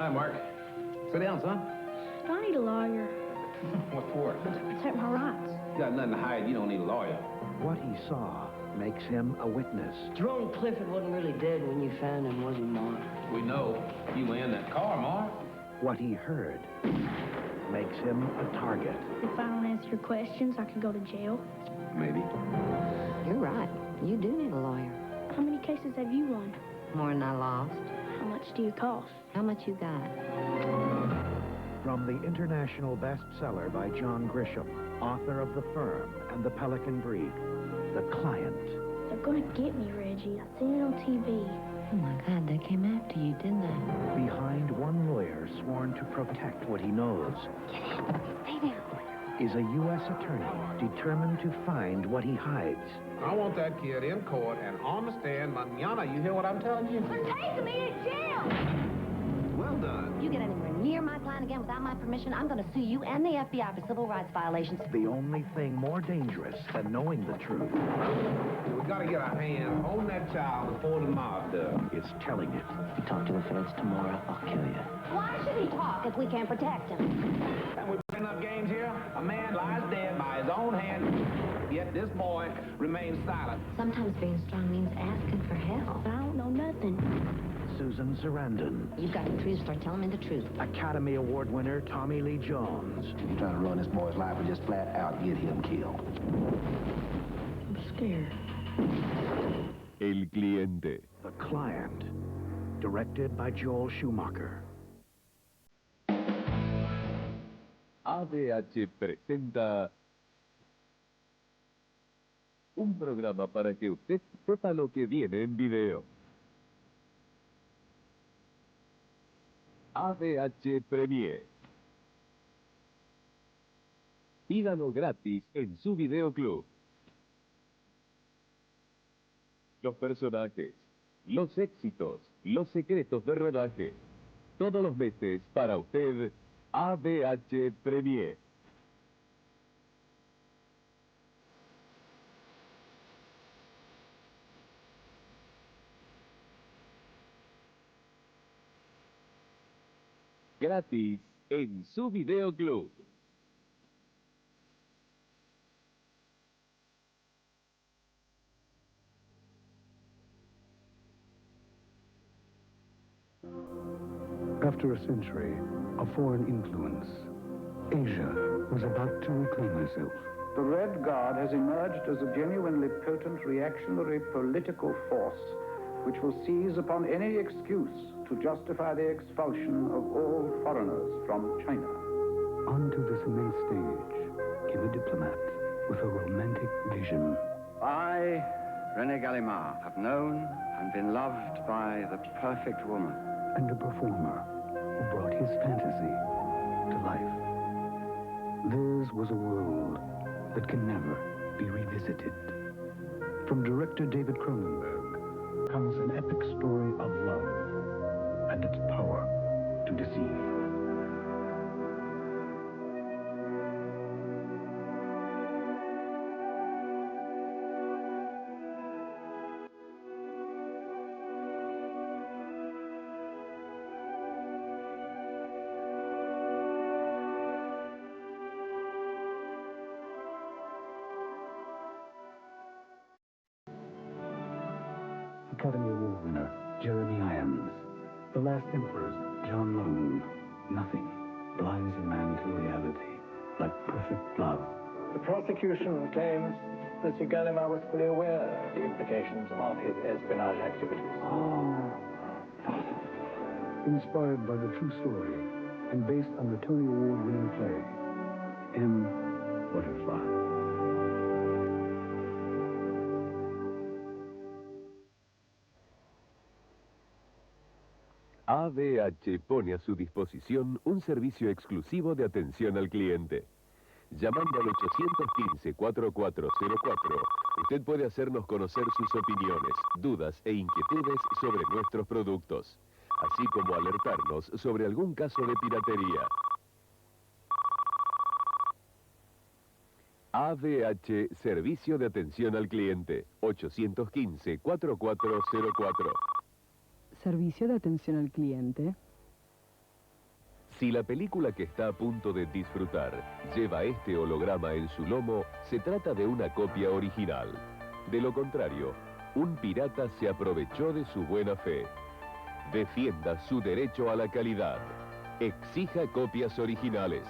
Hi, Mark. Sit down, son. I need a lawyer. What for? To protect my rights. You got nothing to hide. You don't need a lawyer. What he saw makes him a witness. Jerome Clifford wasn't really dead when you found him, was he, Mark? We know. You were in that car, Mark. What he heard makes him a target. If I don't answer your questions, I could go to jail. Maybe. You're right. You do need a lawyer. How many cases have you won? More than I lost. How much do you cost? How much you got? From the international bestseller by John Grisham, author of The Firm and The Pelican Brief, The Client. They're gonna get me, Reggie. I seen it on TV. Oh, my God, they came after you, didn't they? Behind one lawyer sworn to protect what he knows Get in. Stay down. is a U.S. attorney determined to find what he hides. I want that kid in court and on the stand mañana. You hear what I'm telling you? They're taking me to jail! Well done. You get anywhere near my client again without my permission, I'm going to sue you and the FBI for civil rights violations. The only thing more dangerous than knowing the truth We gotta get our hands on that child before the mob does. is telling it. If you talk to the feds tomorrow, I'll kill you. Why should he talk if we can't protect him? And we're playing up games here. A man lies dead by his own hand, yet this boy remains silent. Sometimes being strong means asking for help. I don't know nothing. Susan Sarandon, You've got the truth, start telling me the truth. Academy Award winner Tommy Lee Jones, You're trying to run this boy's life or just flat out get him killed. I'm scared. El cliente. The Client, directed by Joel Schumacher. A.V.H presenta un programa para que usted sepa lo que viene en video. A.V.H Premiere. Pídalo gratis en su videoclub. Los personajes, los éxitos, los secretos de rodaje. Todos los meses para usted, A.V.H Premiere. Gratis en su videoclub. After a century of foreign influence, Asia was about to reclaim herself. The Red Guard has emerged as a genuinely potent reactionary political force which will seize upon any excuse to justify the expulsion of all foreigners from China. Onto this immense stage came a diplomat with a romantic vision. I, René Gallimard, have known and been loved by the perfect woman. And a performer who brought his fantasy to life. Theirs was a world that can never be revisited. From director David Cronenberg comes an epic story of love and its power to deceive. Academy Award winner Jeremy Irons. The Last Emperors, John Lone. Nothing blinds a man to reality like perfect love. The prosecution claims that Sir Gallimard was fully aware of the implications of his espionage activities. Inspired by the true story and based on the Tony Award-winning play, M. Butterfly. A.V.H pone a su disposición un servicio exclusivo de atención al cliente. Llamando al 815-4404, usted puede hacernos conocer sus opiniones, dudas e inquietudes sobre nuestros productos, así como alertarnos sobre algún caso de piratería. A.V.H Servicio de Atención al Cliente, 815-4404. Servicio de atención al cliente. Si la película que está a punto de disfrutar lleva este holograma en su lomo, se trata de una copia original. De lo contrario, un pirata se aprovechó de su buena fe. Defienda su derecho a la calidad. Exija copias originales.